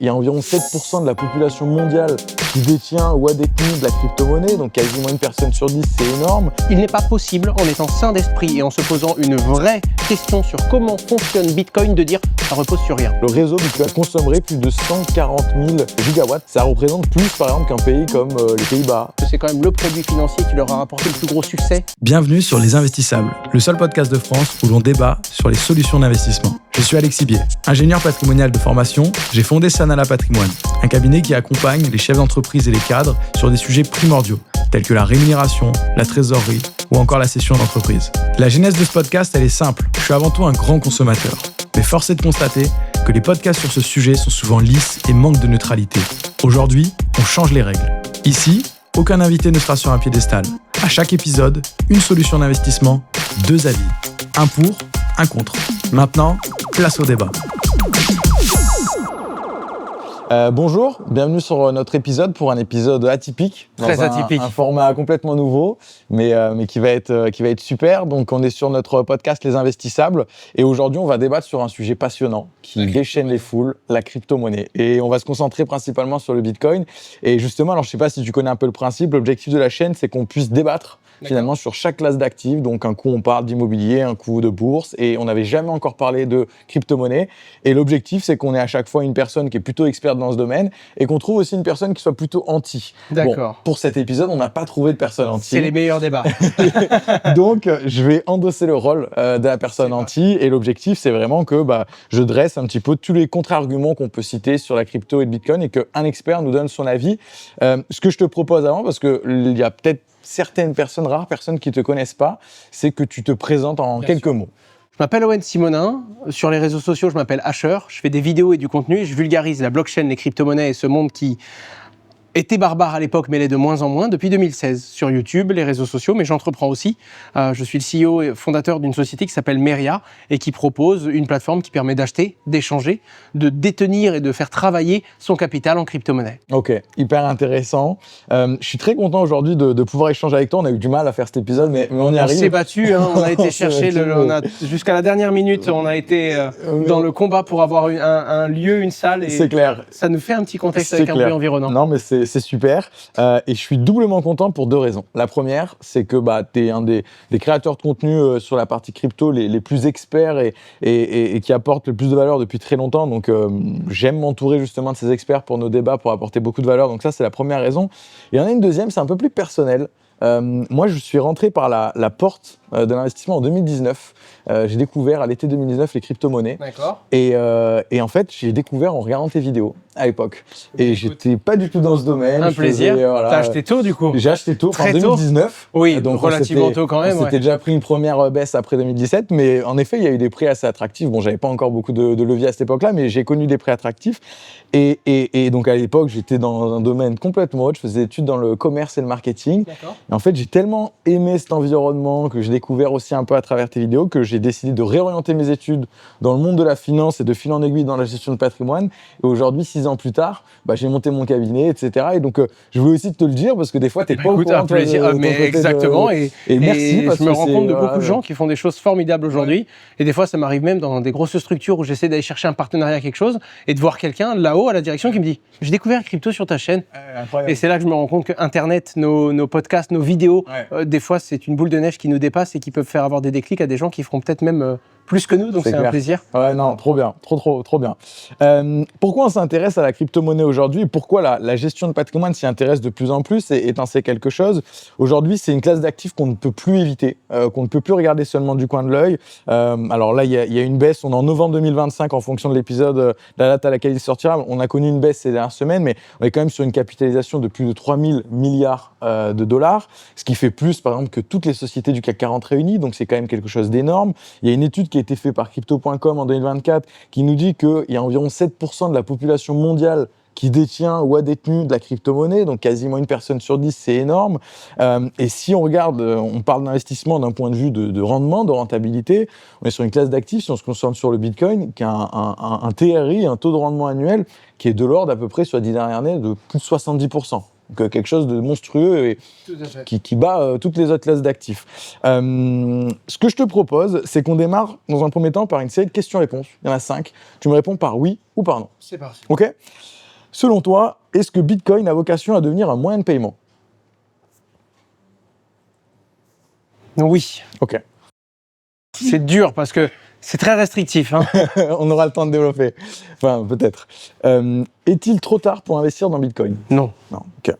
Il y a environ 7% de la population mondiale qui détient ou a détenu de la crypto-monnaie, donc quasiment une personne sur 10, c'est énorme. Il n'est pas possible, en étant sain d'esprit et en se posant une vraie question sur comment fonctionne Bitcoin, de dire ça repose sur rien. Le réseau virtuel consommerait plus de 140 000 gigawatts. Ça représente plus, par exemple, qu'un pays comme les Pays-Bas. C'est quand même le produit financier qui leur a rapporté le plus gros succès. Bienvenue sur Les Investissables, le seul podcast de France où l'on débat sur les solutions d'investissement. Je suis Alexis Bier, ingénieur patrimonial de formation. J'ai fondé Sanala Patrimoine, un cabinet qui accompagne les chefs d'entreprise et les cadres sur des sujets primordiaux, tels que la rémunération, la trésorerie ou encore la cession d'entreprise. La genèse de ce podcast, elle est simple. Je suis avant tout un grand consommateur. Mais force est de constater que les podcasts sur ce sujet sont souvent lisses et manquent de neutralité. Aujourd'hui, on change les règles. Ici, aucun invité ne sera sur un piédestal. À chaque épisode, une solution d'investissement, deux avis. Un pour, un contre. Maintenant, place au débat. Bonjour, bienvenue sur notre épisode pour un épisode atypique. Très atypique. Un format complètement nouveau, mais qui va être super. Donc on est sur notre podcast Les Investissables et aujourd'hui on va débattre sur un sujet passionnant qui déchaîne les foules, la crypto-monnaie. Et on va se concentrer principalement sur le Bitcoin. Et justement, alors je sais pas si tu connais un peu le principe, l'objectif de la chaîne c'est qu'on puisse débattre finalement sur chaque classe d'actifs. Donc un coup on parle d'immobilier, un coup de bourse et on n'avait jamais encore parlé de crypto-monnaie. Et l'objectif c'est qu'on ait à chaque fois une personne qui est plutôt experte dans ce domaine et qu'on trouve aussi une personne qui soit plutôt anti. D'accord. Bon, pour cet épisode, on n'a pas trouvé de personne anti. C'est les meilleurs débats. Donc, je vais endosser le rôle de la personne anti et l'objectif, c'est vraiment que je dresse un petit peu tous les contre-arguments qu'on peut citer sur la crypto et le Bitcoin et qu'un expert nous donne son avis. Ce que je te propose avant, parce qu'il y a peut-être certaines personnes, rares personnes qui ne te connaissent pas, c'est que tu te présentes en quelques mots. Je m'appelle Owen Simonin, sur les réseaux sociaux je m'appelle Hasher, je fais des vidéos et du contenu, je vulgarise la blockchain, les crypto-monnaies et ce monde qui était barbare à l'époque mais l'est de moins en moins depuis 2016 sur YouTube, les réseaux sociaux, mais j'entreprends aussi. Je suis le CEO et fondateur d'une société qui s'appelle Meria et qui propose une plateforme qui permet d'acheter, d'échanger, de détenir et de faire travailler son capital en crypto-monnaie. Ok, hyper intéressant. Je suis très content aujourd'hui de pouvoir échanger avec toi. On a eu du mal à faire cet épisode, mais on y arrive. On s'est battu, on a été chercher, jusqu'à la dernière minute, on a été dans le combat pour avoir un lieu, une salle. Et c'est clair. Ça nous fait un petit contexte avec un bruit environnant. Non, mais c'est super. Et je suis doublement content pour deux raisons. La première, c'est que tu es un des créateurs de contenu sur la partie crypto les plus experts et qui apportent le plus de valeur depuis très longtemps. Donc, j'aime m'entourer justement de ces experts pour nos débats, pour apporter beaucoup de valeur. Donc ça, c'est la première raison. Et il y en a une deuxième, c'est un peu plus personnel. Moi, je suis rentré par la porte de l'investissement en 2019. J'ai découvert à l'été 2019 les crypto-monnaies. D'accord. Et en fait, j'ai découvert en regardant tes vidéos à l'époque. Et j'étais pas du tout dans ce domaine. Un plaisir. T'as acheté tôt du coup? J'ai acheté tôt, en Très 2019. Oui, donc relativement tôt quand même. On s'était déjà pris une première baisse après 2017, mais en effet, il y a eu des prix assez attractifs. Bon, j'avais pas encore beaucoup de levier à cette époque-là, mais j'ai connu des prix attractifs. Et donc à l'époque, j'étais dans un domaine complètement autre. Je faisais des études dans le commerce et le marketing. D'accord. Et en fait, j'ai tellement aimé cet environnement que j'ai découvert aussi un peu à travers tes vidéos que j'ai décidé de réorienter mes études dans le monde de la finance et de fil en aiguille dans la gestion de patrimoine. Et aujourd'hui, 6 ans plus tard, j'ai monté mon cabinet, etc. Et donc, je voulais aussi te le dire parce que des fois, t'es pas au courant. Un plaisir, mais exactement. Et merci. Je me rends compte de beaucoup de gens qui font des choses formidables aujourd'hui. Et des fois, ça m'arrive même dans des grosses structures où j'essaie d'aller chercher un partenariat, quelque chose, et de voir quelqu'un là-haut à la direction qui me dit « J'ai découvert la crypto sur ta chaîne ». Et c'est là que je me rends compte que Internet, nos podcasts, nos vidéos, des fois, c'est une boule de neige qui nous dépasse et qui peuvent faire avoir des déclics à des gens qui feront peut-être même plus que nous, donc c'est un plaisir. Ouais, non, trop bien, trop bien. Pourquoi on s'intéresse à la crypto-monnaie aujourd'hui? Pourquoi la gestion de patrimoine s'y intéresse de plus en plus et t'en sais quelque chose? Aujourd'hui, c'est une classe d'actifs qu'on ne peut plus éviter, qu'on ne peut plus regarder seulement du coin de l'œil. Alors là, il y a une baisse, on est en novembre 2025 en fonction de l'épisode, la date à laquelle il sortira. On a connu une baisse ces dernières semaines, mais on est quand même sur une capitalisation de plus de 3 000 milliards de dollars, ce qui fait plus, par exemple, que toutes les sociétés du CAC 40 réunies, donc c'est quand même quelque chose d'énorme. Il y a une étude qui a été faite par Crypto.com en 2024 qui nous dit qu'il y a environ 7% de la population mondiale qui détient ou a détenu de la crypto-monnaie, donc quasiment une personne sur 10, c'est énorme. Et si on regarde, on parle d'investissement d'un point de vue de rendement, de rentabilité, on est sur une classe d'actifs, si on se concentre sur le Bitcoin, qui a un TRI, un taux de rendement annuel, qui est de l'ordre à peu près sur les 10 dernières années de plus de 70%. Donc quelque chose de monstrueux et qui bat toutes les autres classes d'actifs. Ce que je te propose, c'est qu'on démarre dans un premier temps par une série de questions-réponses. Il y en a 5. Tu me réponds par oui ou par non. C'est parti. Ok ? Selon toi, est-ce que Bitcoin a vocation à devenir un moyen de paiement ? Oui. Ok. C'est dur parce que c'est très restrictif. Hein. On aura le temps de développer. Enfin, peut-être. Est-il trop tard pour investir dans Bitcoin ? Non. Non. Ok.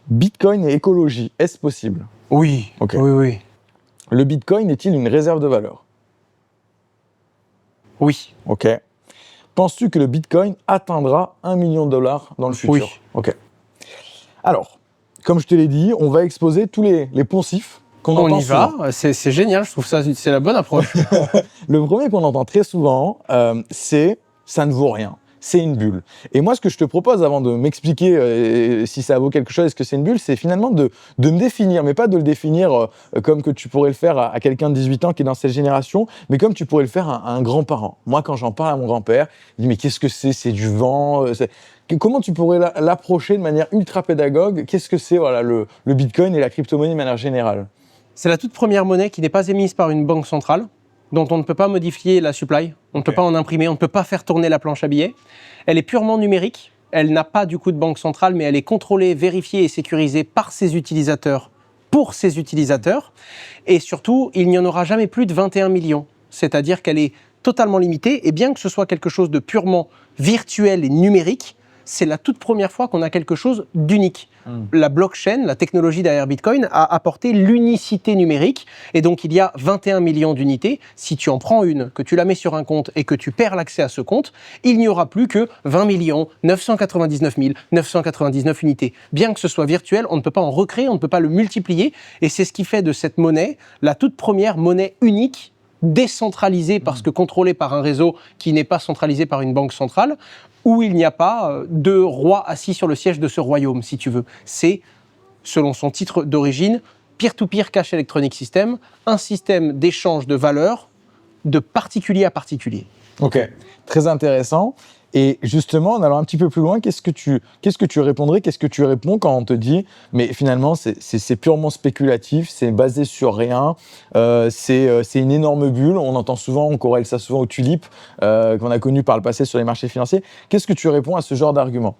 Bitcoin et écologie, est-ce possible ? Oui. Ok. Oui. Le Bitcoin est-il une réserve de valeur ? Oui. Ok. Penses-tu que le Bitcoin atteindra $1 million dans le futur ? Oui. Ok. Alors, comme je te l'ai dit, on va exposer tous les poncifs qu'on entend On y souvent. va. C'est génial. Je trouve ça, c'est la bonne approche. Le premier qu'on entend très souvent, c'est « ça ne vaut rien ». C'est une bulle. Et moi, ce que je te propose, avant de m'expliquer si ça vaut quelque chose, est-ce que c'est une bulle, c'est finalement de me définir, mais pas de le définir comme que tu pourrais le faire à quelqu'un de 18 ans qui est dans cette génération, mais comme tu pourrais le faire à un grand-parent. Moi, quand j'en parle à mon grand-père, il dit « mais qu'est-ce que c'est ? C'est du vent ?» Comment tu pourrais l'approcher de manière ultra pédagogue ? Qu'est-ce que c'est le Bitcoin et la crypto-monnaie de manière générale ? C'est la toute première monnaie qui n'est pas émise par une banque centrale, dont on ne peut pas modifier la supply, on ne peut pas en imprimer, on ne peut pas faire tourner la planche à billets. Elle est purement numérique, elle n'a pas du coup de banque centrale, mais elle est contrôlée, vérifiée et sécurisée par ses utilisateurs, pour ses utilisateurs. Et surtout, il n'y en aura jamais plus de 21 millions. C'est-à-dire qu'elle est totalement limitée, et bien que ce soit quelque chose de purement virtuel et numérique, c'est la toute première fois qu'on a quelque chose d'unique. La blockchain, la technologie derrière Bitcoin, a apporté l'unicité numérique. Et donc, il y a 21 millions d'unités. Si tu en prends une, que tu la mets sur un compte et que tu perds l'accès à ce compte, il n'y aura plus que 20 999 999 unités. Bien que ce soit virtuel, on ne peut pas en recréer, on ne peut pas le multiplier. Et c'est ce qui fait de cette monnaie la toute première monnaie unique, décentralisée parce que contrôlée par un réseau qui n'est pas centralisé par une banque centrale, où il n'y a pas de roi assis sur le siège de ce royaume, si tu veux. C'est, selon son titre d'origine, Peer-to-Peer Cash Electronic System, un système d'échange de valeurs de particulier à particulier. Ok, très intéressant. Et justement, en allant un petit peu plus loin, qu'est-ce que tu répondrais, qu'est-ce que tu réponds quand on te dit, mais finalement, c'est purement spéculatif, c'est basé sur rien, c'est une énorme bulle, on entend souvent, on corrèle ça souvent aux tulipes, qu'on a connu par le passé sur les marchés financiers. Qu'est-ce que tu réponds à ce genre d'argument ?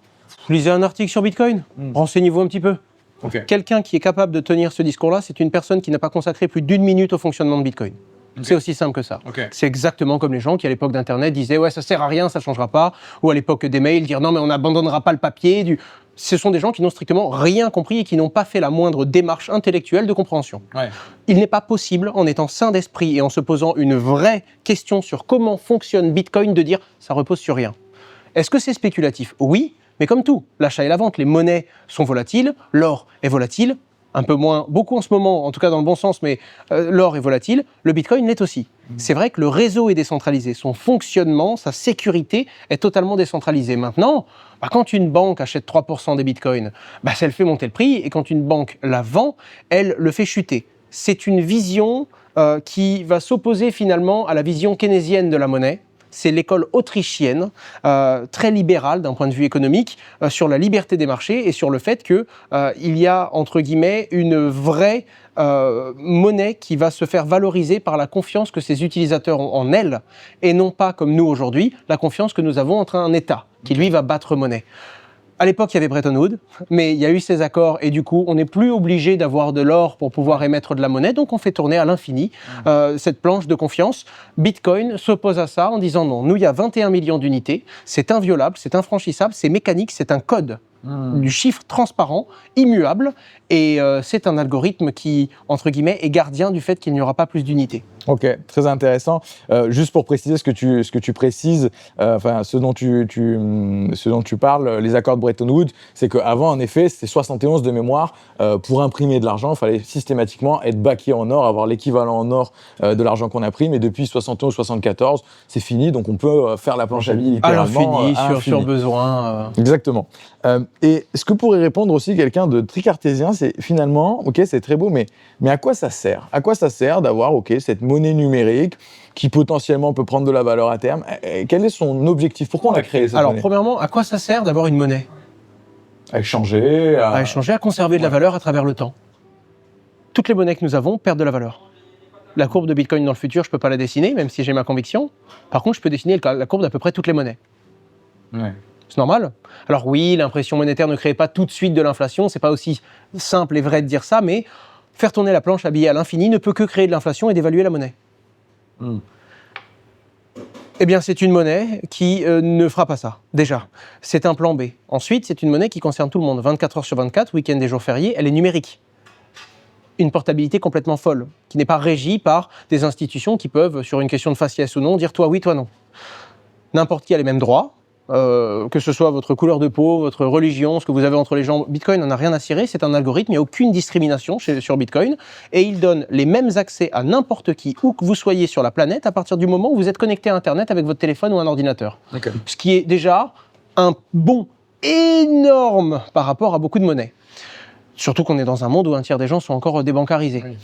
Lisez un article sur Bitcoin, renseignez-vous un petit peu. Okay. Quelqu'un qui est capable de tenir ce discours-là, c'est une personne qui n'a pas consacré plus d'1 minute au fonctionnement de Bitcoin. Okay. C'est aussi simple que ça. Okay. C'est exactement comme les gens qui, à l'époque d'Internet, disaient « ouais, ça sert à rien, ça ne changera pas », ou à l'époque des mails, dire « non, mais on n'abandonnera pas le papier ». Ce sont des gens qui n'ont strictement rien compris et qui n'ont pas fait la moindre démarche intellectuelle de compréhension. Ouais. Il n'est pas possible, en étant sain d'esprit et en se posant une vraie question sur comment fonctionne Bitcoin, de dire « ça repose sur rien ». Est-ce que c'est spéculatif ? Oui, mais comme tout, l'achat et la vente, les monnaies sont volatiles, l'or est volatile, un peu moins, beaucoup en ce moment, en tout cas dans le bon sens, mais l'or est volatile, le Bitcoin l'est aussi. C'est vrai que le réseau est décentralisé, son fonctionnement, sa sécurité est totalement décentralisée. Maintenant, quand une banque achète 3% des Bitcoins, ça le fait monter le prix, et quand une banque la vend, elle le fait chuter. C'est une vision qui va s'opposer finalement à la vision keynésienne de la monnaie. C'est l'école autrichienne, très libérale d'un point de vue économique, sur la liberté des marchés et sur le fait qu'il y a, entre guillemets, une vraie monnaie qui va se faire valoriser par la confiance que ses utilisateurs ont en elle, et non pas, comme nous aujourd'hui, la confiance que nous avons entre un État, qui lui va battre monnaie. À l'époque, il y avait Bretton Woods, mais il y a eu ces accords et du coup, on n'est plus obligé d'avoir de l'or pour pouvoir émettre de la monnaie, donc on fait tourner à l'infini cette planche de confiance. Bitcoin s'oppose à ça en disant non, nous, il y a 21 millions d'unités, c'est inviolable, c'est infranchissable, c'est mécanique, c'est un code. Du chiffre transparent, immuable, et c'est un algorithme qui, entre guillemets, est gardien du fait qu'il n'y aura pas plus d'unités. Ok, très intéressant. Juste pour préciser ce que tu précises, ce dont tu parles, les accords de Bretton Woods, c'est qu'avant, en effet, c'était 71 de mémoire. Pour imprimer de l'argent, il fallait systématiquement être backé en or, avoir l'équivalent en or de l'argent qu'on imprime. Et depuis 71-74, c'est fini, donc on peut faire la planche à billets littéralement. Sur besoin. Exactement. Et ce que pourrait répondre aussi quelqu'un de très cartésien, c'est finalement, ok, c'est très beau, mais à quoi ça sert ? À quoi ça sert d'avoir, cette monnaie numérique qui potentiellement peut prendre de la valeur à terme ? Quel est son objectif ? Pourquoi on l'a créé, cette monnaie ? Premièrement, à quoi ça sert d'avoir une monnaie ? À échanger. À échanger, à conserver de la valeur à travers le temps. Toutes les monnaies que nous avons perdent de la valeur. La courbe de Bitcoin dans le futur, je ne peux pas la dessiner, même si j'ai ma conviction. Par contre, je peux dessiner la courbe d'à peu près toutes les monnaies. Ouais. C'est normal. Alors oui, l'impression monétaire ne crée pas tout de suite de l'inflation, c'est pas aussi simple et vrai de dire ça, mais faire tourner la planche à billets à l'infini ne peut que créer de l'inflation et dévaluer la monnaie. Eh bien, c'est une monnaie qui ne fera pas ça, déjà. C'est un plan B. Ensuite, c'est une monnaie qui concerne tout le monde. 24 heures sur 24, week-end et jours fériés, elle est numérique. Une portabilité complètement folle, qui n'est pas régie par des institutions qui peuvent, sur une question de faciès ou non, dire toi oui, toi non. N'importe qui a les mêmes droits, que ce soit votre couleur de peau, votre religion, ce que vous avez entre les jambes. Bitcoin n'en a rien à cirer, c'est un algorithme, il n'y a aucune discrimination sur Bitcoin, et il donne les mêmes accès à n'importe qui, où que vous soyez sur la planète, à partir du moment où vous êtes connecté à Internet avec votre téléphone ou un ordinateur. Okay. Ce qui est déjà un bond énorme par rapport à beaucoup de monnaies. Surtout qu'on est dans un monde où un tiers des gens sont encore débancarisés. Oui.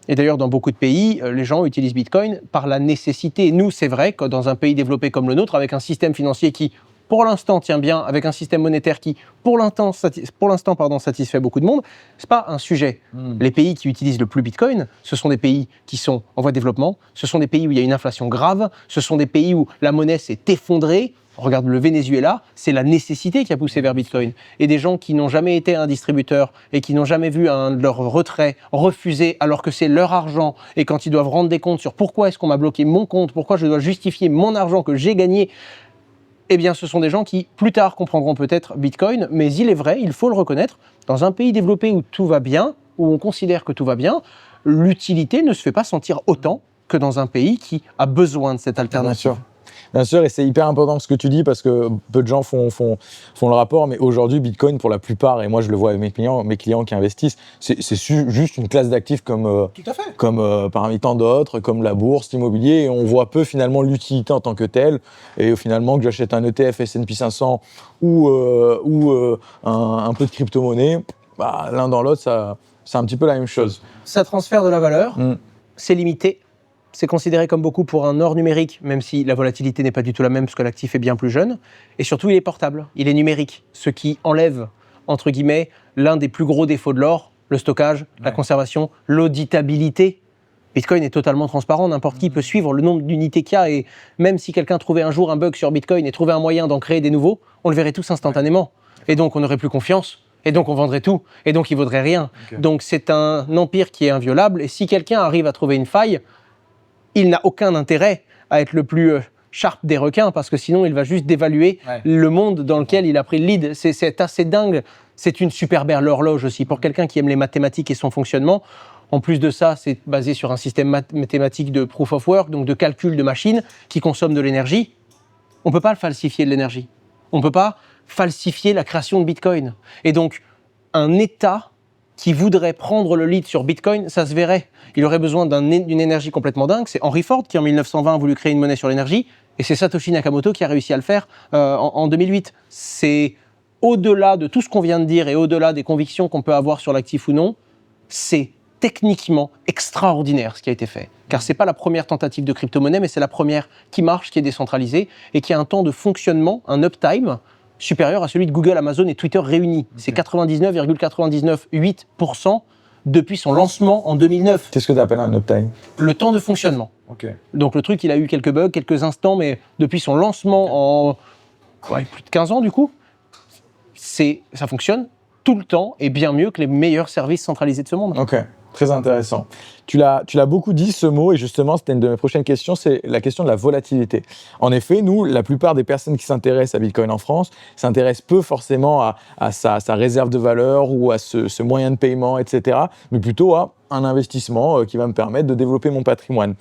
Et d'ailleurs, dans beaucoup de pays, les gens utilisent Bitcoin par la nécessité. Nous, c'est vrai que dans un pays développé comme le nôtre, avec un système financier qui, pour l'instant, tient bien, avec un système monétaire qui, pour l'instant, satisfait beaucoup de monde, c'est pas un sujet. Les pays qui utilisent le plus Bitcoin, ce sont des pays qui sont en voie de développement, ce sont des pays où il y a une inflation grave, ce sont des pays où la monnaie s'est effondrée. Regarde le Venezuela, c'est la nécessité qui a poussé vers Bitcoin. Et des gens qui n'ont jamais été un distributeur et qui n'ont jamais vu leur retrait refusé alors que c'est leur argent, et quand ils doivent rendre des comptes sur pourquoi est-ce qu'on m'a bloqué mon compte, pourquoi je dois justifier mon argent que j'ai gagné, eh bien ce sont des gens qui plus tard comprendront peut-être Bitcoin, mais il est vrai, il faut le reconnaître, dans un pays développé où tout va bien, où on considère que tout va bien, l'utilité ne se fait pas sentir autant que dans un pays qui a besoin de cette alternative. Bien sûr, et c'est hyper important ce que tu dis parce que peu de gens font le rapport, mais aujourd'hui, Bitcoin, pour la plupart, et moi je le vois avec mes clients qui investissent, c'est juste une classe d'actifs comme parmi tant d'autres, comme la bourse, l'immobilier, et on voit peu finalement l'utilité en tant que telle. Et finalement, que j'achète un ETF S&P 500 ou un peu de crypto-monnaie, l'un dans l'autre, c'est un petit peu la même chose. Ça transfère de la valeur, c'est limité. C'est considéré comme beaucoup pour un or numérique, même si la volatilité n'est pas du tout la même parce que l'actif est bien plus jeune. Et surtout, il est portable, il est numérique, ce qui enlève, entre guillemets, l'un des plus gros défauts de l'or, le stockage, la conservation, l'auditabilité. Bitcoin est totalement transparent, n'importe qui peut suivre le nombre d'unités qu'il y a, et même si quelqu'un trouvait un jour un bug sur Bitcoin et trouvait un moyen d'en créer des nouveaux, on le verrait tous instantanément. Et donc, on n'aurait plus confiance. Et donc on vendrait tout, et donc il vaudrait rien. Okay. Donc c'est un empire qui est inviolable, et si quelqu'un arrive à trouver une faille, il n'a aucun intérêt à être le plus sharp des requins, parce que sinon il va juste dévaluer le monde dans lequel il a pris le lead. C'est assez dingue. C'est une super belle horloge aussi. Pour quelqu'un qui aime les mathématiques et son fonctionnement, en plus de ça, c'est basé sur un système mathématique de proof of work, donc de calcul de machine, qui consomme de l'énergie. On ne peut pas le falsifier de l'énergie. On ne peut pas falsifier la création de Bitcoin. Et donc, un État qui voudrait prendre le lead sur Bitcoin, ça se verrait. Il aurait besoin d'une énergie complètement dingue. C'est Henry Ford qui, en 1920, a voulu créer une monnaie sur l'énergie, et c'est Satoshi Nakamoto qui a réussi à le faire en 2008. C'est au-delà de tout ce qu'on vient de dire et au-delà des convictions qu'on peut avoir sur l'actif ou non, c'est techniquement extraordinaire ce qui a été fait. Car c'est pas la première tentative de crypto-monnaie, mais c'est la première qui marche, qui est décentralisée, et qui a un temps de fonctionnement, un uptime, supérieur à celui de Google, Amazon et Twitter réunis. Okay. C'est 99,998% depuis son lancement en 2009. Qu'est-ce que tu appelles un uptime ? Le temps de fonctionnement. Okay. Donc le truc, il a eu quelques bugs, quelques instants, mais depuis son lancement en plus de 15 ans du coup, ça fonctionne tout le temps et bien mieux que les meilleurs services centralisés de ce monde. Ok, très intéressant. Tu l'as beaucoup dit, ce mot, et justement, c'était une de mes prochaines questions, c'est la question de la volatilité. En effet, nous, la plupart des personnes qui s'intéressent à Bitcoin en France s'intéressent peu forcément à sa réserve de valeur ou à ce moyen de paiement, etc., mais plutôt à un investissement qui va me permettre de développer mon patrimoine.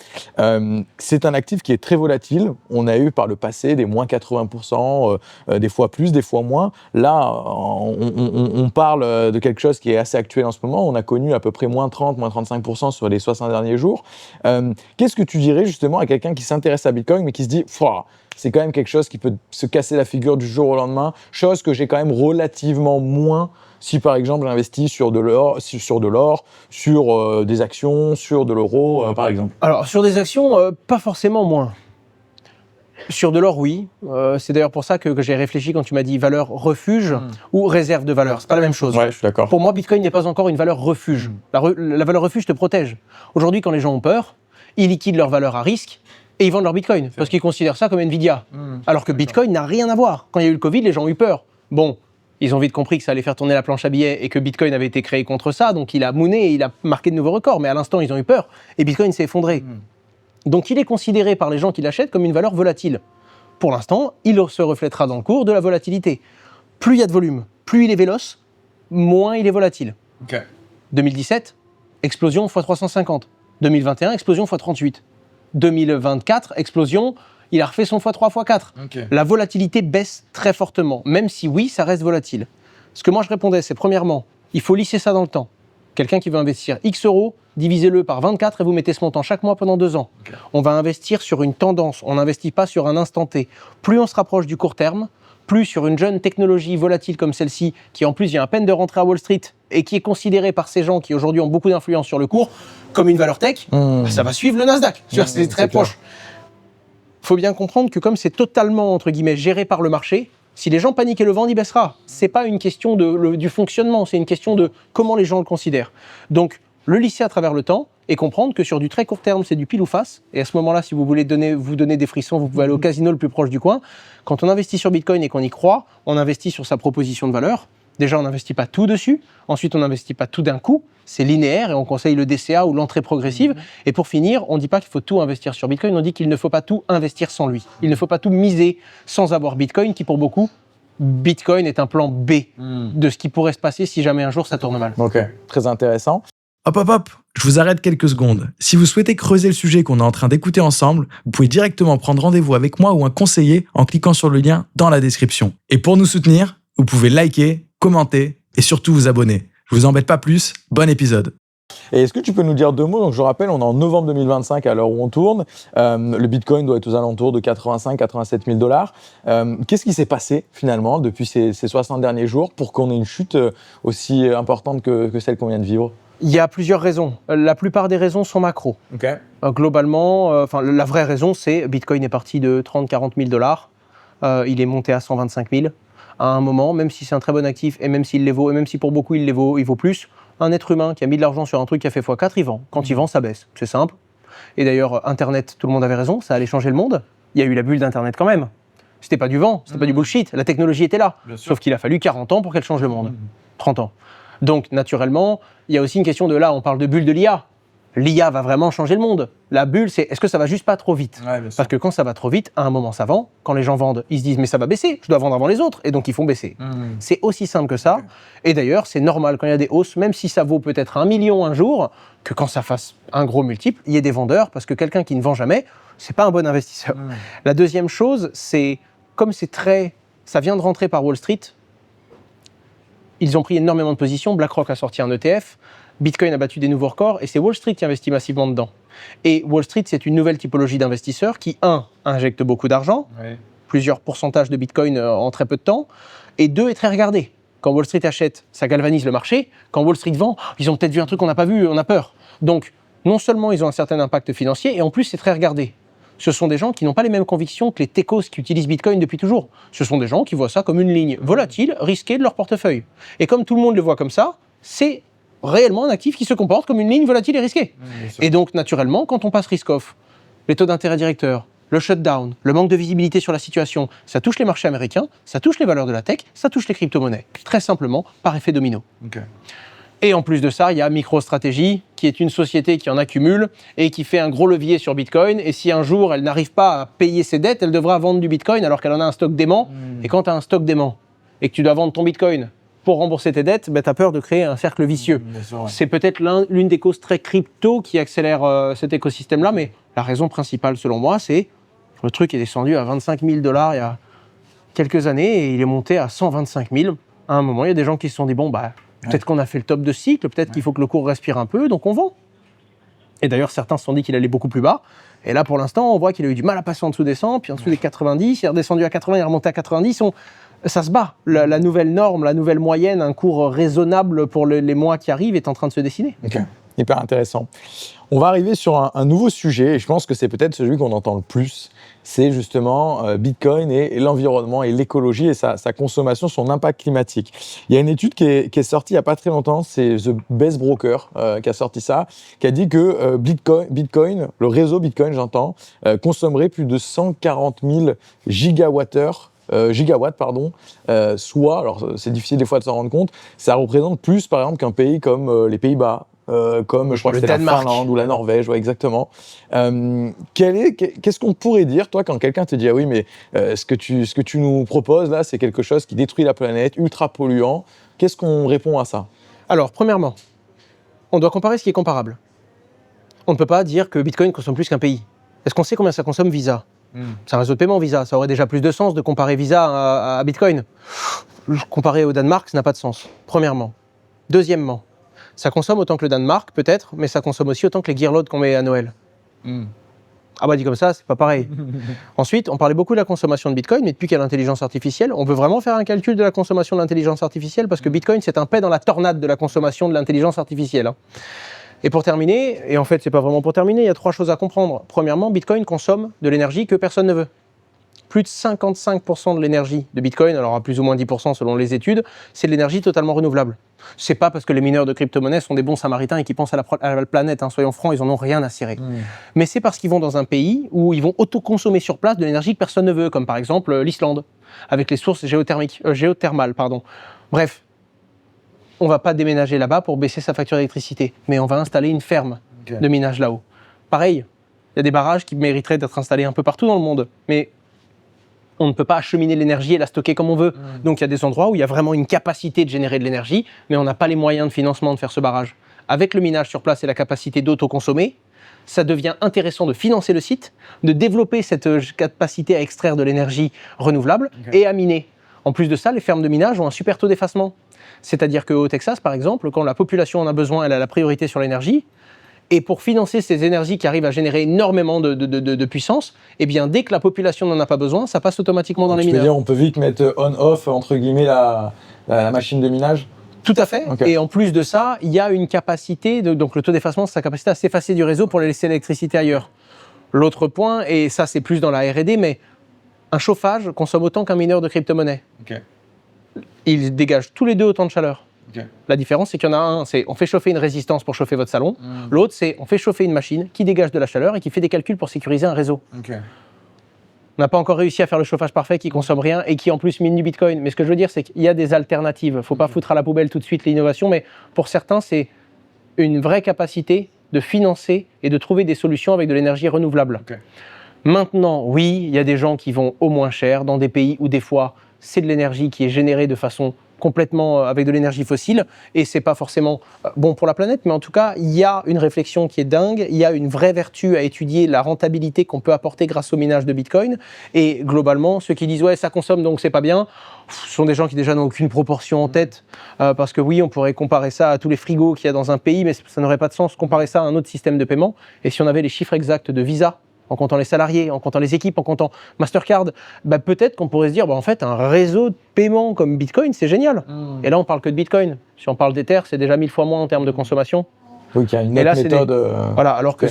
C'est un actif qui est très volatile. On a eu par le passé des moins 80%, des fois plus, des fois moins. Là, on parle de quelque chose qui est assez actuel en ce moment. On a connu à peu près moins 30, moins 35% sur les 60 derniers jours. Qu'est-ce que tu dirais justement à quelqu'un qui s'intéresse à Bitcoin mais qui se dit c'est quand même quelque chose qui peut se casser la figure du jour au lendemain, chose que j'ai quand même relativement moins si par exemple j'investis sur de l'or, sur des actions, sur de l'euro par exemple. Alors sur des actions, pas forcément moins. Sur de l'or, oui. C'est d'ailleurs pour ça que j'ai réfléchi quand tu m'as dit valeur refuge ou réserve de valeur. C'est pas la même chose. Ouais, je suis d'accord. Pour moi, Bitcoin n'est pas encore une valeur refuge. La valeur refuge te protège. Aujourd'hui, quand les gens ont peur, ils liquident leur valeur à risque et ils vendent leur Bitcoin parce qu'ils considèrent ça comme Nvidia. Alors que Bitcoin n'a rien à voir. Quand il y a eu le Covid, les gens ont eu peur. Bon, ils ont vite compris que ça allait faire tourner la planche à billets et que Bitcoin avait été créé contre ça, donc il a mooné et il a marqué de nouveaux records. Mais à l'instant, ils ont eu peur et Bitcoin s'est effondré. Donc il est considéré par les gens qui l'achètent comme une valeur volatile. Pour l'instant, il se reflètera dans le cours de la volatilité. Plus il y a de volume, plus il est véloce, moins il est volatile. 2017, explosion x 350. 2021, explosion x 38. 2024, explosion, il a refait son x3 x 4. La volatilité baisse très fortement, même si oui, ça reste volatile. Ce que moi je répondais, c'est premièrement, il faut lisser ça dans le temps. Quelqu'un qui veut investir X euros, divisez-le par 24 et vous mettez ce montant chaque mois pendant 2 ans. On va investir sur une tendance, on n'investit pas sur un instant T. Plus on se rapproche du court terme, plus sur une jeune technologie volatile comme celle-ci, qui en plus vient à peine de rentrer à Wall Street et qui est considérée par ces gens qui aujourd'hui ont beaucoup d'influence sur le cours comme une valeur tech, ça va suivre le Nasdaq. C'est très proche. Il faut bien comprendre que comme c'est totalement, entre guillemets, géré par le marché, si les gens paniquent et le vendent, il baissera. C'est pas une question du fonctionnement, c'est une question de comment les gens le considèrent. Donc, le lisser à travers le temps et comprendre que sur du très court terme, c'est du pile ou face. Et à ce moment-là, si vous voulez vous donner des frissons, vous pouvez aller au casino le plus proche du coin. Quand on investit sur Bitcoin et qu'on y croit, on investit sur sa proposition de valeur. Déjà, on n'investit pas tout dessus. Ensuite, on n'investit pas tout d'un coup. C'est linéaire et on conseille le DCA ou l'entrée progressive. Et pour finir, on ne dit pas qu'il faut tout investir sur Bitcoin. On dit qu'il ne faut pas tout investir sans lui. Il ne faut pas tout miser sans avoir Bitcoin, qui pour beaucoup, Bitcoin est un plan B de ce qui pourrait se passer si jamais un jour ça tourne mal. Ok, très intéressant. Hop, je vous arrête quelques secondes. Si vous souhaitez creuser le sujet qu'on est en train d'écouter ensemble, vous pouvez directement prendre rendez-vous avec moi ou un conseiller en cliquant sur le lien dans la description. Et pour nous soutenir, vous pouvez liker, commenter et surtout vous abonner. Je vous embête pas plus, bon épisode. Et est-ce que tu peux nous dire 2 mots? Donc je rappelle, on est en novembre 2025 à l'heure où on tourne. Le Bitcoin doit être aux alentours de 85-87 000 $. Qu'est-ce qui s'est passé finalement depuis ces 60 derniers jours pour qu'on ait une chute aussi importante que celle qu'on vient de vivre? Il y a plusieurs raisons. La plupart des raisons sont macro. Globalement, la vraie raison, c'est Bitcoin est parti de 30-40 000 $. Il est monté à 125 000 à un moment, même si c'est un très bon actif et même s'il les vaut, et même si pour beaucoup il vaut plus. Un être humain qui a mis de l'argent sur un truc qui a fait x4, il vend. Quand il vend, ça baisse. C'est simple. Et d'ailleurs, Internet, tout le monde avait raison, ça allait changer le monde. Il y a eu la bulle d'Internet quand même. C'était pas du vent, c'était pas du bullshit. La technologie était là. Sauf qu'il a fallu 40 ans pour qu'elle change le monde. 30 ans. Donc, naturellement, il y a aussi une question de là, on parle de bulle de l'IA. L'IA va vraiment changer le monde. La bulle, c'est est-ce que ça va juste pas trop vite? Parce que quand ça va trop vite, à un moment ça vend. Quand les gens vendent, ils se disent mais ça va baisser, je dois vendre avant les autres. Et donc ils font baisser. C'est aussi simple que ça. Et d'ailleurs, c'est normal quand il y a des hausses, même si ça vaut peut-être 1 million un jour, que quand ça fasse un gros multiple, il y ait des vendeurs. Parce que quelqu'un qui ne vend jamais, c'est pas un bon investisseur. La deuxième chose, c'est comme ça vient de rentrer par Wall Street, ils ont pris énormément de positions. BlackRock a sorti un ETF. Bitcoin a battu des nouveaux records et c'est Wall Street qui investit massivement dedans. Et Wall Street, c'est une nouvelle typologie d'investisseurs qui, injecte beaucoup d'argent, plusieurs pourcentages de Bitcoin en très peu de temps, et 2, est très regardé. Quand Wall Street achète, ça galvanise le marché. Quand Wall Street vend, ils ont peut-être vu un truc qu'on n'a pas vu, on a peur. Donc, non seulement ils ont un certain impact financier, et en plus, c'est très regardé. Ce sont des gens qui n'ont pas les mêmes convictions que les techos qui utilisent Bitcoin depuis toujours. Ce sont des gens qui voient ça comme une ligne volatile, risquée de leur portefeuille. Et comme tout le monde le voit comme ça, c'est réellement un actif qui se comporte comme une ligne volatile et risquée. Et donc, naturellement, quand on passe risk-off, les taux d'intérêt directeurs, le shutdown, le manque de visibilité sur la situation, ça touche les marchés américains, ça touche les valeurs de la tech, ça touche les crypto-monnaies. Très simplement, par effet domino. Et en plus de ça, il y a MicroStrategy, qui est une société qui en accumule et qui fait un gros levier sur Bitcoin. Et si un jour, elle n'arrive pas à payer ses dettes, elle devra vendre du Bitcoin alors qu'elle en a un stock d'aimant. Et quand tu as un stock d'aimant et que tu dois vendre ton Bitcoin pour rembourser tes dettes, tu as peur de créer un cercle vicieux. C'est peut-être l'une des causes très crypto qui accélère cet écosystème-là, mais la raison principale, selon moi, c'est le truc est descendu à 25 000 $ il y a quelques années et il est monté à 125 000. À un moment, il y a des gens qui se sont dit, bon, peut-être qu'on a fait le top de cycle, peut-être qu'il faut que le cours respire un peu, donc on vend. Et d'ailleurs, certains se sont dit qu'il allait beaucoup plus bas. Et là, pour l'instant, on voit qu'il a eu du mal à passer en dessous des 100, puis en dessous des 90, il est redescendu à 80, il est remonté à 90. Ça se bat. La nouvelle norme, la nouvelle moyenne, un cours raisonnable pour les mois qui arrivent est en train de se dessiner. Hyper intéressant. On va arriver sur un nouveau sujet, et je pense que c'est peut-être celui qu'on entend le plus. C'est justement Bitcoin et l'environnement et l'écologie et sa consommation, son impact climatique. Il y a une étude qui est sortie il n'y a pas très longtemps, c'est The Best Broker qui a sorti ça, qui a dit que Bitcoin, le réseau Bitcoin, j'entends, consommerait plus de 140 000 gigawatts, soit, alors c'est difficile des fois de s'en rendre compte, ça représente plus par exemple qu'un pays comme les Pays-Bas, comme je crois que c'était la Finlande ou la Norvège, ouais, exactement. Qu'est-ce qu'on pourrait dire, toi, quand quelqu'un te dit « Ah oui, mais ce que tu nous proposes là, c'est quelque chose qui détruit la planète, ultra polluant », qu'est-ce qu'on répond à ça? Alors, premièrement, on doit comparer ce qui est comparable. On ne peut pas dire que Bitcoin consomme plus qu'un pays. Est-ce qu'on sait combien ça consomme Visa? C'est un réseau de paiement Visa, ça aurait déjà plus de sens de comparer Visa à Bitcoin. Comparer au Danemark, ça n'a pas de sens, premièrement. Deuxièmement, ça consomme autant que le Danemark, peut-être, mais ça consomme aussi autant que les guirlandes qu'on met à Noël. Ah bah dit comme ça, c'est pas pareil. Ensuite, on parlait beaucoup de la consommation de Bitcoin, mais depuis qu'il y a l'intelligence artificielle, on peut vraiment faire un calcul de la consommation de l'intelligence artificielle, parce que Bitcoin, c'est un pet dans la tornade de la consommation de l'intelligence artificielle. Et pour terminer, et en fait, c'est pas vraiment pour terminer, il y a 3 choses à comprendre. Premièrement, Bitcoin consomme de l'énergie que personne ne veut. Plus de 55% de l'énergie de Bitcoin, alors à plus ou moins 10% selon les études, c'est de l'énergie totalement renouvelable. C'est pas parce que les mineurs de crypto-monnaies sont des bons samaritains et qui pensent à la planète, soyons francs, ils en ont rien à cirer. Mais c'est parce qu'ils vont dans un pays où ils vont autoconsommer sur place de l'énergie que personne ne veut, comme par exemple l'Islande, avec les sources géothermales. Bref, on va pas déménager là-bas pour baisser sa facture d'électricité, mais on va installer une ferme de minage là-haut. Pareil, il y a des barrages qui mériteraient d'être installés un peu partout dans le monde, mais on ne peut pas acheminer l'énergie et la stocker comme on veut. Donc il y a des endroits où il y a vraiment une capacité de générer de l'énergie, mais on n'a pas les moyens de financement de faire ce barrage. Avec le minage sur place et la capacité d'autoconsommer, ça devient intéressant de financer le site, de développer cette capacité à extraire de l'énergie renouvelable et à miner. En plus de ça, les fermes de minage ont un super taux d'effacement. C'est-à-dire qu'au Texas, par exemple, quand la population en a besoin, elle a la priorité sur l'énergie. Et pour financer ces énergies qui arrivent à générer énormément de puissance, eh bien, dès que la population n'en a pas besoin, ça passe automatiquement dans les mineurs. Tu veux dire, on peut vite mettre on-off, entre guillemets, la machine de minage? Tout à fait. Okay. Et en plus de ça, il y a une capacité, donc le taux d'effacement, c'est sa capacité à s'effacer du réseau pour laisser l'électricité ailleurs. L'autre point, et ça c'est plus dans la R&D, mais un chauffage consomme autant qu'un mineur de crypto-monnaie. Ils dégagent tous les deux autant de chaleur. La différence, c'est qu'il y en a un, c'est on fait chauffer une résistance pour chauffer votre salon. L'autre, c'est on fait chauffer une machine qui dégage de la chaleur et qui fait des calculs pour sécuriser un réseau. On n'a pas encore réussi à faire le chauffage parfait qui consomme rien et qui en plus mine du Bitcoin. Mais ce que je veux dire, c'est qu'il y a des alternatives. Il ne faut pas foutre à la poubelle tout de suite l'innovation, mais pour certains, c'est une vraie capacité de financer et de trouver des solutions avec de l'énergie renouvelable. Maintenant, oui, il y a des gens qui vont au moins cher dans des pays où des fois, c'est de l'énergie qui est générée de façon complètement avec de l'énergie fossile et c'est pas forcément bon pour la planète, mais en tout cas il y a une réflexion qui est dingue, il y a une vraie vertu à étudier la rentabilité qu'on peut apporter grâce au minage de Bitcoin et globalement ceux qui disent ouais ça consomme donc c'est pas bien, ce sont des gens qui déjà n'ont aucune proportion en tête parce que oui on pourrait comparer ça à tous les frigos qu'il y a dans un pays mais ça n'aurait pas de sens comparer ça à un autre système de paiement et si on avait les chiffres exacts de Visa en comptant les salariés, en comptant les équipes, en comptant Mastercard, peut-être qu'on pourrait se dire, en fait, un réseau de paiement comme Bitcoin, c'est génial. Et là, on parle que de Bitcoin. Si on parle d'Ether, c'est déjà 1000 fois moins en termes de consommation. Oui, il y a une autre méthode. Voilà, alors que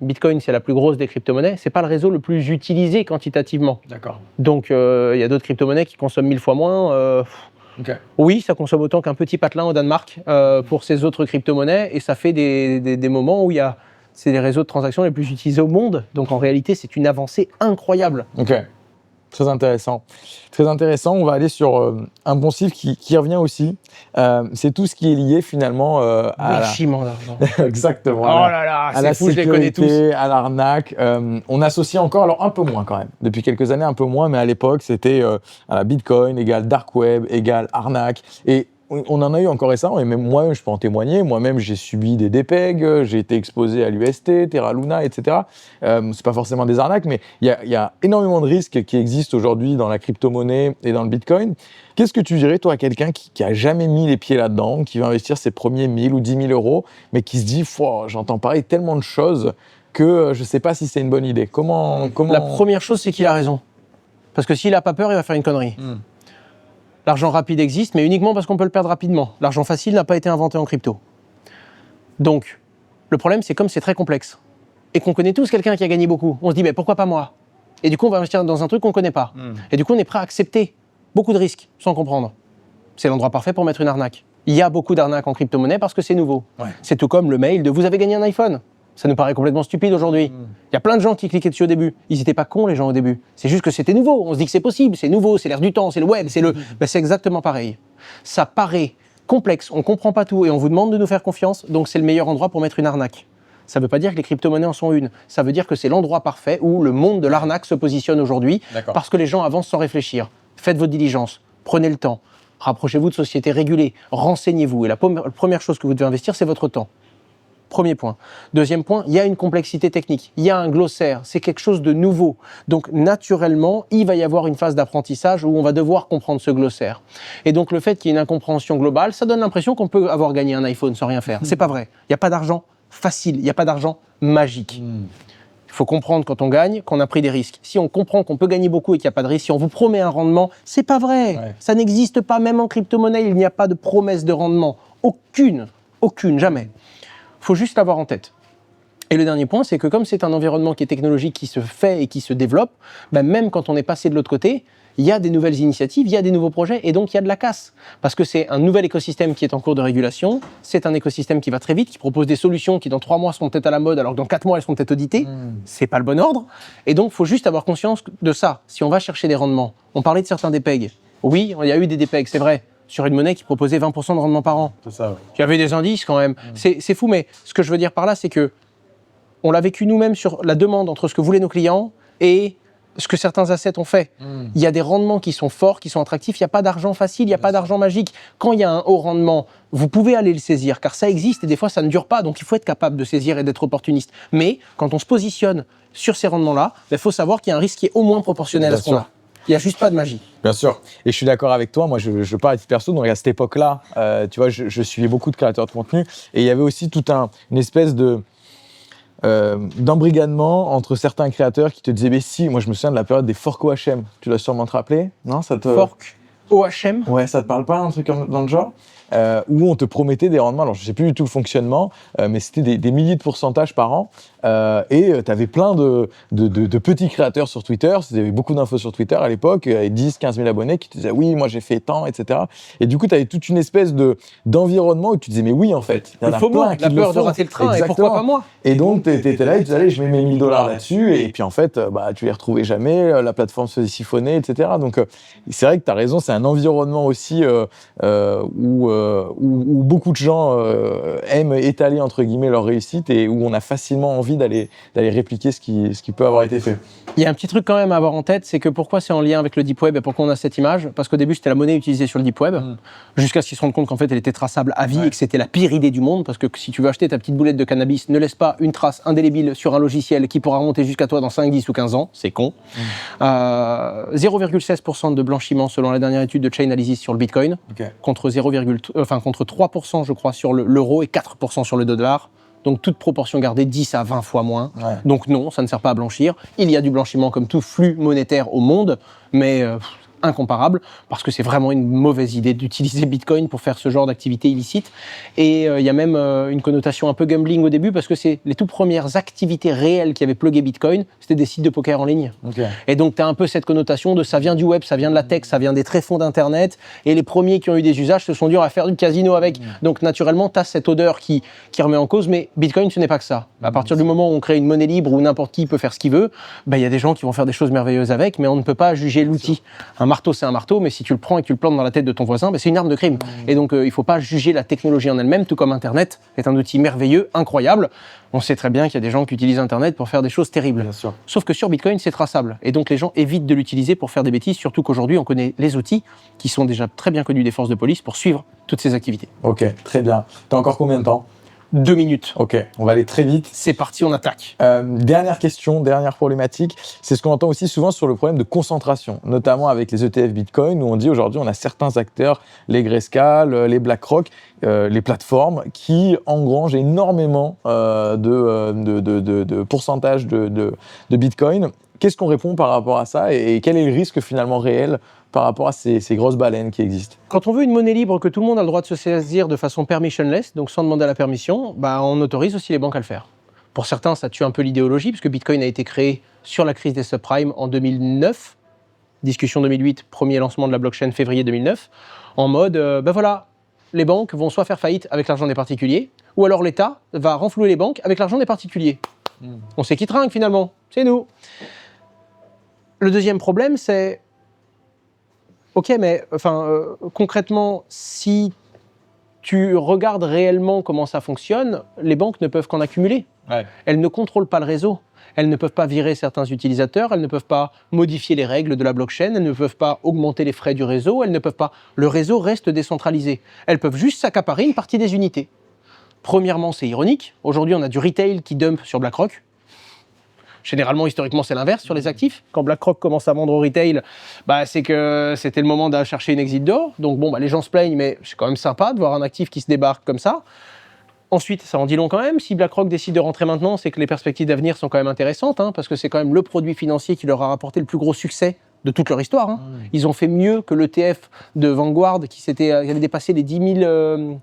Bitcoin, c'est la plus grosse des crypto-monnaies, c'est pas le réseau le plus utilisé quantitativement. D'accord. Donc, il y a d'autres crypto-monnaies qui consomment 1000 fois moins. Oui, ça consomme autant qu'un petit patelin au Danemark pour ces autres crypto-monnaies, et ça fait des moments où il y a... C'est les réseaux de transactions les plus utilisés au monde. Donc, en réalité, c'est une avancée incroyable. Ok. Très intéressant. Très intéressant. On va aller sur un poncif qui revient aussi. C'est tout ce qui est lié finalement à blanchiment d'argent. Exactement. Oh là là, c'est fou, je les connais tous. À l'arnaque. On associe encore, alors un peu moins quand même. Depuis quelques années, un peu moins, mais à l'époque, c'était à la Bitcoin égale dark web égale arnaque. Et on en a eu encore récemment, et même moi, je peux en témoigner. Moi-même, j'ai subi des DPEG, j'ai été exposé à l'UST, Terra Luna, etc. C'est pas forcément des arnaques, mais il y a énormément de risques qui existent aujourd'hui dans la crypto-monnaie et dans le Bitcoin. Qu'est-ce que tu dirais, toi, à quelqu'un qui a jamais mis les pieds là-dedans, qui va investir ses premiers 1000 ou 10 000 euros, mais qui se dit, j'entends parler tellement de choses que je sais pas si c'est une bonne idée. Comment... La première chose, c'est qu'il a raison. Parce que s'il a pas peur, il va faire une connerie. L'argent rapide existe, mais uniquement parce qu'on peut le perdre rapidement. L'argent facile n'a pas été inventé en crypto. Donc, Le problème, c'est comme c'est très complexe et qu'on connaît tous quelqu'un qui a gagné beaucoup, on se dit mais pourquoi pas moi? Et du coup, on va investir dans un truc qu'on ne connaît pas. Et du coup, on est prêt à accepter beaucoup de risques sans comprendre. C'est l'endroit parfait pour mettre une arnaque. Il y a beaucoup d'arnaques en crypto-monnaie parce que c'est nouveau. Ouais. C'est tout comme le mail de « vous avez gagné un iPhone ». Ça nous paraît complètement stupide aujourd'hui. Il y a plein de gens qui cliquaient dessus au début. Ils n'étaient pas cons, les gens, au début. C'est juste que c'était nouveau. On se dit que c'est possible, c'est nouveau, c'est l'air du temps, c'est le web, c'est exactement pareil. Ça paraît complexe, on ne comprend pas tout et on vous demande de nous faire confiance, donc c'est le meilleur endroit pour mettre une arnaque. Ça ne veut pas dire que les crypto-monnaies en sont une. Ça veut dire que c'est l'endroit parfait où le monde de l'arnaque se positionne aujourd'hui parce que les gens avancent sans réfléchir. Faites votre diligence, prenez le temps, rapprochez-vous de sociétés régulées, renseignez-vous. Et la première chose que vous devez investir, c'est votre temps. Premier point. Deuxième point, il y a une complexité technique, il y a un glossaire, c'est quelque chose de nouveau. Donc naturellement, il va y avoir une phase d'apprentissage où on va devoir comprendre ce glossaire. Et donc le fait qu'il y ait une incompréhension globale, ça donne l'impression qu'on peut avoir gagné un iPhone sans rien faire. C'est pas vrai. Il n'y a pas d'argent facile, il n'y a pas d'argent magique. Il faut comprendre quand on gagne qu'on a pris des risques. Si on comprend qu'on peut gagner beaucoup et qu'il n'y a pas de risque, si on vous promet un rendement, c'est pas vrai. Ouais. Ça n'existe pas, même en crypto-monnaie, il n'y a pas de promesse de rendement. Aucune, jamais. Il faut juste l'avoir en tête. Et le dernier point, c'est que comme c'est un environnement qui est technologique, qui se fait et qui se développe, même quand on est passé de l'autre côté, il y a des nouvelles initiatives, il y a des nouveaux projets et donc il y a de la casse. Parce que c'est un nouvel écosystème qui est en cours de régulation, c'est un écosystème qui va très vite, qui propose des solutions qui dans 3 mois seront peut-être à la mode alors que dans 4 mois elles seront peut-être auditées. C'est pas le bon ordre. Et donc il faut juste avoir conscience de ça. Si on va chercher des rendements, on parlait de certains DPEG. Oui, il y a eu des DPEG, c'est vrai, sur une monnaie qui proposait 20% de rendement par an. C'est ça, ouais. Il y avait des indices quand même. C'est fou, mais ce que je veux dire par là, c'est que on l'a vécu nous-mêmes sur la demande entre ce que voulaient nos clients et ce que certains assets ont fait. Il y a des rendements qui sont forts, qui sont attractifs. Il n'y a pas d'argent facile, il n'y a pas d'argent magique. Quand il y a un haut rendement, vous pouvez aller le saisir, car ça existe et des fois ça ne dure pas. Donc il faut être capable de saisir et d'être opportuniste. Mais quand on se positionne sur ces rendements-là, il faut savoir qu'il y a un risque qui est au moins proportionnel à ce qu'on a. Il n'y a juste pas de magie. Bien sûr. Et je suis d'accord avec toi. Moi, je parle à titre perso. Donc, à cette époque-là, tu vois, je suivais beaucoup de créateurs de contenu. Et il y avait aussi toute une espèce d'embrigadement entre certains créateurs qui te disaient, mais si, moi, je me souviens de la période des forks OHM. Tu dois sûrement te rappeler, non? Fork OHM. Ouais, ça te parle pas, un truc dans le genre? Où on te promettait des rendements. Alors, je sais plus du tout le fonctionnement, mais c'était des milliers de pourcentages par an. Et tu avais plein de petits créateurs sur Twitter. Il y avait beaucoup d'infos sur Twitter à l'époque, avec 10, 15 000 abonnés qui te disaient oui, moi j'ai fait tant, etc. Et du coup, tu avais toute une espèce d'environnement où tu disais mais oui, en fait. Il faut moi, la peur de rater le train, exactement. Et pourquoi pas moi? Et donc, tu étais là et tu disais allez, je mets mes $1000 là-dessus. Et puis en fait, tu les retrouvais jamais, la plateforme se faisait siphonner, etc. Donc, c'est vrai que tu as raison, c'est un environnement aussi où beaucoup de gens aiment étaler entre guillemets leur réussite et où on a facilement envie d'aller répliquer ce qui peut avoir été fait. Il y a un petit truc quand même à avoir en tête, c'est que pourquoi c'est en lien avec le deep web et pourquoi on a cette image? Parce qu'au début c'était la monnaie utilisée sur le deep web, jusqu'à ce qu'ils se rendent compte qu'en fait elle était traçable à vie et que c'était la pire idée du monde, parce que si tu veux acheter ta petite boulette de cannabis, ne laisse pas une trace indélébile sur un logiciel qui pourra remonter jusqu'à toi dans 5, 10 ou 15 ans, c'est con. 0,16% de blanchiment selon la dernière étude de Chainalysis sur le Bitcoin, contre 3% je crois sur l'euro et 4% sur le dollar. Donc toute proportion gardée, 10 à 20 fois moins. Ouais. Donc non, ça ne sert pas à blanchir. Il y a du blanchiment comme tout flux monétaire au monde, mais incomparable, parce que c'est vraiment une mauvaise idée d'utiliser Bitcoin pour faire ce genre d'activité illicite. Et il y a même une connotation un peu gambling au début, parce que c'est les toutes premières activités réelles qui avaient plugué Bitcoin, c'était des sites de poker en ligne. Et donc tu as un peu cette connotation de ça vient du web, ça vient de la tech, ça vient des tréfonds d'Internet, et les premiers qui ont eu des usages se sont dit on va faire du casino avec. Donc naturellement, tu as cette odeur qui remet en cause, mais Bitcoin, ce n'est pas que ça. À partir du moment où on crée une monnaie libre où n'importe qui peut faire ce qu'il veut, il y a des gens qui vont faire des choses merveilleuses avec, mais on ne peut pas juger l'outil. Un marteau, c'est un marteau, mais si tu le prends et que tu le plantes dans la tête de ton voisin, c'est une arme de crime. Et donc, il ne faut pas juger la technologie en elle-même, tout comme Internet est un outil merveilleux, incroyable. On sait très bien qu'il y a des gens qui utilisent Internet pour faire des choses terribles. Sauf que sur Bitcoin, c'est traçable. Et donc, les gens évitent de l'utiliser pour faire des bêtises, surtout qu'aujourd'hui, on connaît les outils qui sont déjà très bien connus des forces de police pour suivre toutes ces activités. Ok, très bien. T'as encore combien de temps? 2 minutes. Ok, on va aller très vite. C'est parti, on attaque. Dernière question, dernière problématique, c'est ce qu'on entend aussi souvent sur le problème de concentration, notamment avec les ETF Bitcoin, où on dit aujourd'hui on a certains acteurs, les Grayscale, les BlackRock, les plateformes, qui engrangent énormément de pourcentage de Bitcoin. Qu'est-ce qu'on répond par rapport à ça et quel est le risque finalement réel par rapport à ces grosses baleines qui existent? Quand on veut une monnaie libre que tout le monde a le droit de se saisir de façon permissionless, donc sans demander la permission, on autorise aussi les banques à le faire. Pour certains, ça tue un peu l'idéologie, puisque Bitcoin a été créé sur la crise des subprimes en 2009, discussion 2008, premier lancement de la blockchain février 2009, en mode, voilà, les banques vont soit faire faillite avec l'argent des particuliers, ou alors l'État va renflouer les banques avec l'argent des particuliers. On sait qui trinque finalement, c'est nous. Le deuxième problème, c'est, ok, mais concrètement, si tu regardes réellement comment ça fonctionne, les banques ne peuvent qu'en accumuler. Ouais. Elles ne contrôlent pas le réseau. Elles ne peuvent pas virer certains utilisateurs, elles ne peuvent pas modifier les règles de la blockchain, elles ne peuvent pas augmenter les frais du réseau, elles ne peuvent pas... Le réseau reste décentralisé. Elles peuvent juste s'accaparer une partie des unités. Premièrement, c'est ironique. Aujourd'hui, on a du retail qui dump sur BlackRock. Généralement, historiquement, c'est l'inverse sur les actifs. Quand BlackRock commence à vendre au retail, c'est que c'était le moment d'aller chercher une exit d'or. Donc les gens se plaignent, mais c'est quand même sympa de voir un actif qui se débarque comme ça. Ensuite, ça en dit long quand même. Si BlackRock décide de rentrer maintenant, c'est que les perspectives d'avenir sont quand même intéressantes, parce que c'est quand même le produit financier qui leur a rapporté le plus gros succès de toute leur histoire. Ils ont fait mieux que l'ETF de Vanguard qui avait dépassé les 10 000...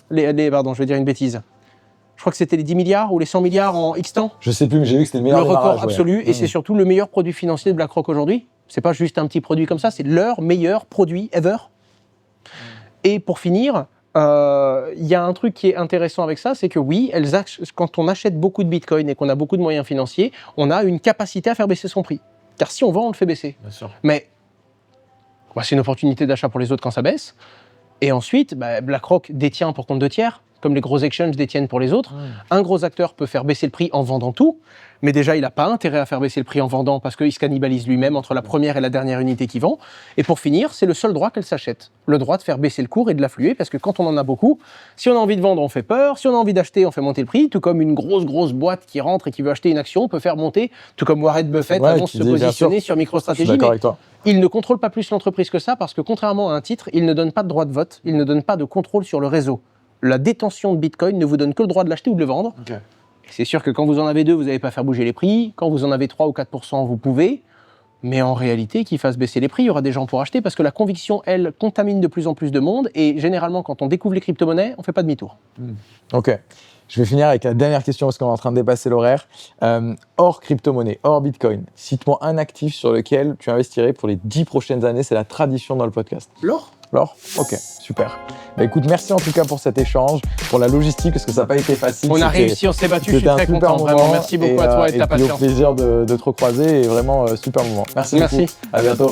pardon, je vais dire une bêtise. Je crois que c'était les 10 milliards ou les 100 milliards en X temps. Je sais plus, mais j'ai vu que c'était le meilleur record démarrage, absolu, et c'est surtout le meilleur produit financier de BlackRock aujourd'hui. C'est pas juste un petit produit comme ça, c'est leur meilleur produit ever. Et pour finir, il y a un truc qui est intéressant avec ça, c'est que oui, quand on achète beaucoup de Bitcoin et qu'on a beaucoup de moyens financiers, on a une capacité à faire baisser son prix. Car si on vend, on le fait baisser. Bien sûr. Mais c'est une opportunité d'achat pour les autres quand ça baisse. Et ensuite, BlackRock détient pour compte de tiers, comme les gros exchanges détiennent pour les autres. Un gros acteur peut faire baisser le prix en vendant tout, mais déjà, il n'a pas intérêt à faire baisser le prix en vendant parce qu'il se cannibalise lui-même entre la première et la dernière unité qu'il vend. Et pour finir, c'est le seul droit qu'elle s'achète. Le droit de faire baisser le cours et de l'affluer, parce que quand on en a beaucoup, si on a envie de vendre, on fait peur. Si on a envie d'acheter, on fait monter le prix. Tout comme une grosse boîte qui rentre et qui veut acheter une action, on peut faire monter. Tout comme Warren Buffett annonce se positionner sur MicroStrategy. Je suis d'accord avec toi. Il ne contrôle pas plus l'entreprise que ça, parce que contrairement à un titre, il ne donne pas de droit de vote, il ne donne pas de contrôle sur le réseau. La détention de Bitcoin ne vous donne que le droit de l'acheter ou de le vendre. Okay. C'est sûr que quand vous en avez 2, vous n'allez pas faire bouger les prix. Quand vous en avez 3 ou 4%, vous pouvez. Mais en réalité, qu'ils fassent baisser les prix, il y aura des gens pour acheter, parce que la conviction, elle, contamine de plus en plus de monde. Et généralement, quand on découvre les crypto-monnaies, on ne fait pas demi-tour. Ok. Je vais finir avec la dernière question, parce qu'on est en train de dépasser l'horaire. Hors crypto-monnaie, hors Bitcoin, cite-moi un actif sur lequel tu investirais pour les 10 prochaines années. C'est la tradition dans le podcast. L'or ? L'or ? Ok, super. Écoute, merci en tout cas pour cet échange, pour la logistique, parce que ça n'a pas été facile. On a réussi, on s'est battu, je suis très content. Vraiment, merci beaucoup à toi et de ta patience. Au plaisir de te recroiser, et vraiment super moment. Merci beaucoup. À bientôt.